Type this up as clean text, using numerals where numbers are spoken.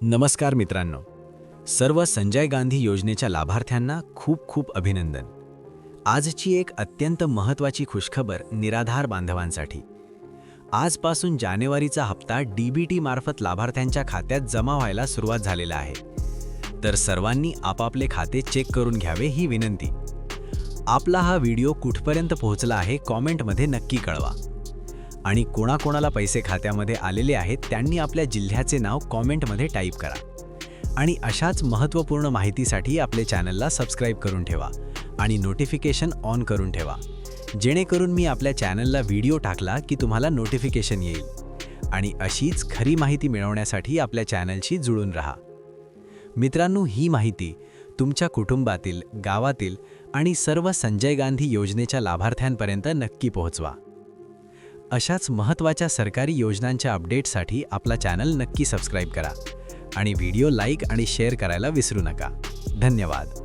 नमस्कार मित्रांनो. सर्व संजय गांधी योजनेच्या लाभार्थ्यांना खूप खूप अभिनंदन. आजची एक अत्यंत महत्त्वाची खुशखबर निराधार बांधवांसाठी. आजपासून जानेवारीचा हप्ता DBT मार्फत लाभार्थ्यांच्या खात्यात जमा व्हायला सुरुवात झालेला आहे. तर सर्वांनी आपापले खाते चेक करून घ्यावे ही विनंती. आपला हा व्हिडिओ कुठपर्यंत पोहोचला आहे कॉमेंटमध्ये नक्की कळवा. आणि कोणाकोणाला पैसे खात्यामध्ये आलेले आहेत त्यांनी आपल्या जिल्ह्याचे नाव कॉमेंटमध्ये टाईप करा. आणि अशाच महत्त्वपूर्ण माहितीसाठी आपले चॅनलला सबस्क्राईब करून ठेवा आणि नोटिफिकेशन ऑन करून ठेवा, जेणेकरून मी आपल्या चॅनलला व्हिडिओ टाकला की तुम्हाला नोटिफिकेशन येईल. आणि अशीच खरी माहिती मिळवण्यासाठी आपल्या चॅनलशी जुळून राहा. मित्रांनो, ही माहिती तुमच्या कुटुंबातील, गावातील आणि सर्व संजय गांधी योजनेच्या लाभार्थ्यांपर्यंत नक्की पोहोचवा. अशाच महत्त्वाच्या सरकारी योजनांच्या अपडेटसाठी आपला चॅनल नक्की सबस्क्राईब करा आणि व्हिडिओ लाईक आणि शेअर करायला विसरू नका. धन्यवाद.